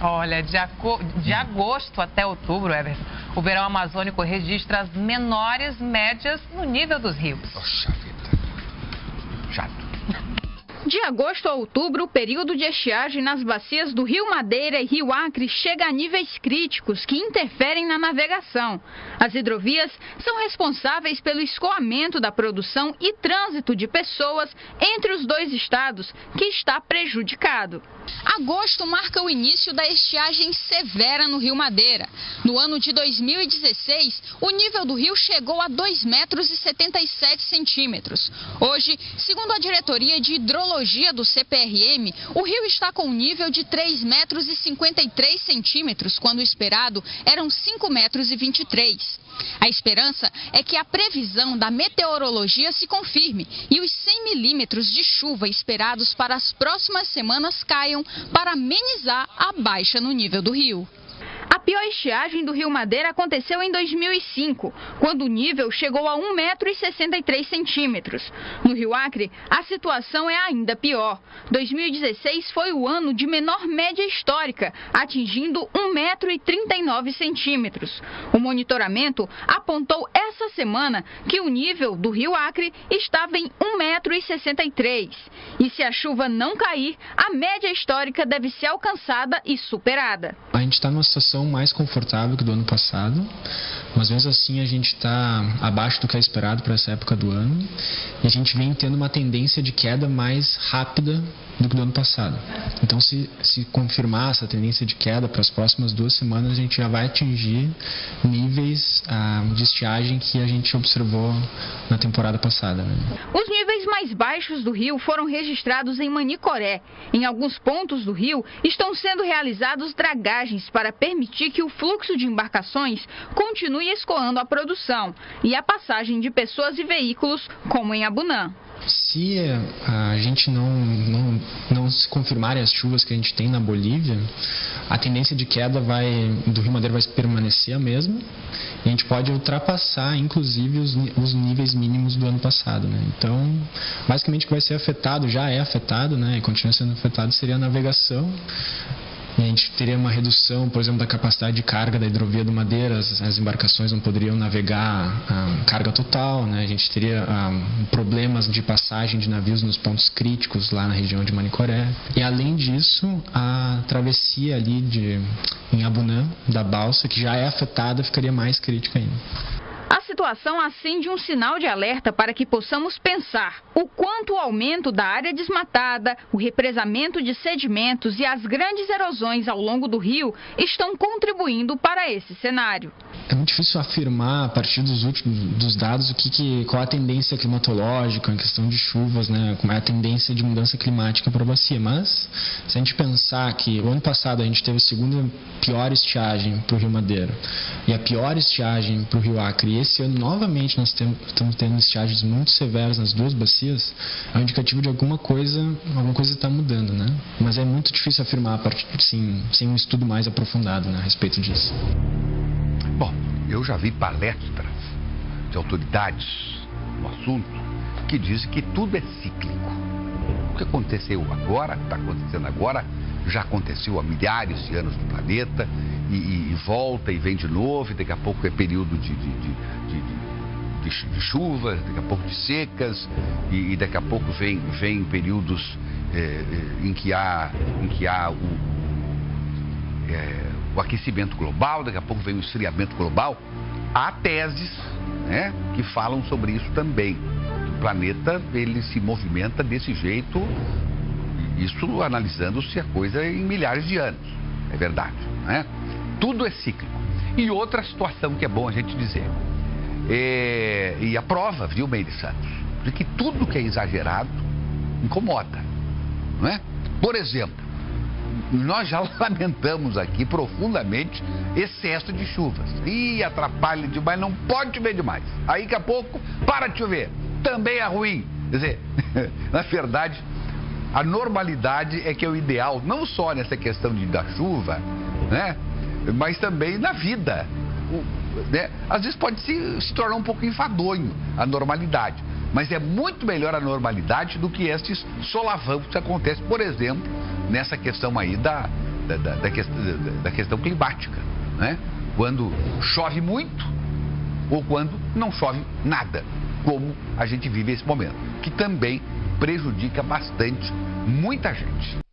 Olha, de agosto até outubro, Everton, o verão amazônico registra as menores médias no nível dos rios. Poxa vida. Chato. De agosto a outubro, o período de estiagem nas bacias do Rio Madeira e Rio Acre chega a níveis críticos que interferem na navegação. As hidrovias são responsáveis pelo escoamento da produção e trânsito de pessoas entre os dois estados, que está prejudicado. Agosto marca o início da estiagem severa no Rio Madeira. No ano de 2016, o nível do rio chegou a 2,77 metros. Hoje, segundo a diretoria de hidrologia do CPRM, o rio está com um nível de 3,53 metros, quando o esperado eram 5,23 metros. A esperança é que a previsão da meteorologia se confirme e os 100 milímetros de chuva esperados para as próximas semanas caiam para amenizar a baixa no nível do rio. A pior estiagem do Rio Madeira aconteceu em 2005, quando o nível chegou a 1,63 metros. No Rio Acre, a situação é ainda pior. 2016 foi o ano de menor média histórica, atingindo 1,39 metros. O monitoramento apontou essa semana que o nível do Rio Acre estava em 1,63 metros. E se a chuva não cair, a média histórica deve ser alcançada e superada. A gente está numa situação mais confortável que do ano passado, mas mesmo assim a gente está abaixo do que é esperado para essa época do ano e a gente vem tendo uma tendência de queda mais rápida do que do ano passado. Então, se confirmar essa tendência de queda para as próximas 2 semanas, a gente já vai atingir níveis de estiagem que a gente observou na temporada passada, né? Os níveis mais baixos do rio foram registrados em Manicoré. Em alguns pontos do rio estão sendo realizados dragagens para permitir que o fluxo de embarcações continue escoando a produção e a passagem de pessoas e veículos, como em Abunã. Se a gente não se confirmarem as chuvas que a gente tem na Bolívia, a tendência de queda do Rio Madeira vai permanecer a mesma e a gente pode ultrapassar, inclusive, os níveis mínimos do ano passado, né? Então, basicamente o que vai ser afetado, já é afetado, né? E continua sendo afetado, seria a navegação. E a gente teria uma redução, por exemplo, da capacidade de carga da hidrovia do Madeira, as embarcações não poderiam navegar a carga total, né? A gente teria problemas de passagem de navios nos pontos críticos lá na região de Manicoré. E além disso, a travessia ali em Abunã, da balsa, que já é afetada, ficaria mais crítica ainda. A situação acende um sinal de alerta para que possamos pensar o quanto o aumento da área desmatada, o represamento de sedimentos e as grandes erosões ao longo do rio estão contribuindo para esse cenário. É muito difícil afirmar a partir dos dados qual é a tendência climatológica em questão de chuvas, né? Como é a tendência de mudança climática para a bacia. Mas se a gente pensar que o ano passado a gente teve a segunda pior estiagem para o Rio Madeira e a pior estiagem para o Rio Acre, e esse ano novamente nós estamos tendo estiagens muito severas nas duas bacias, é um indicativo de alguma coisa está mudando, né? Mas é muito difícil afirmar sem um estudo mais aprofundado, né, a respeito disso. Bom, eu já vi palestras de autoridades no assunto que dizem que tudo é cíclico. O que aconteceu agora, está acontecendo agora, já aconteceu há milhares de anos no planeta e volta e vem de novo, e daqui a pouco é período de chuvas, daqui a pouco de secas, e daqui a pouco vem períodos em que há o aquecimento global, daqui a pouco vem o esfriamento global. Há teses, né, que falam sobre isso também. O planeta, ele se movimenta desse jeito, isso analisando-se a coisa em milhares de anos, é verdade, né? Tudo é cíclico. E outra situação que é bom a gente dizer, e a prova, viu, Meire Santos, de que tudo que é exagerado incomoda, não é? Por exemplo, nós já lamentamos aqui profundamente excesso de chuvas. Atrapalha demais, não pode chover demais. Aí daqui a pouco para de chover, também é ruim. Quer dizer, na verdade, a normalidade é que é o ideal, não só nessa questão da chuva, né, mas também na vida. Né? Às vezes pode se tornar um pouco enfadonho a normalidade, mas é muito melhor a normalidade do que estes solavancos que acontecem, por exemplo, nessa questão aí da questão climática, né? Quando chove muito ou quando não chove nada, como a gente vive esse momento, que também prejudica bastante muita gente.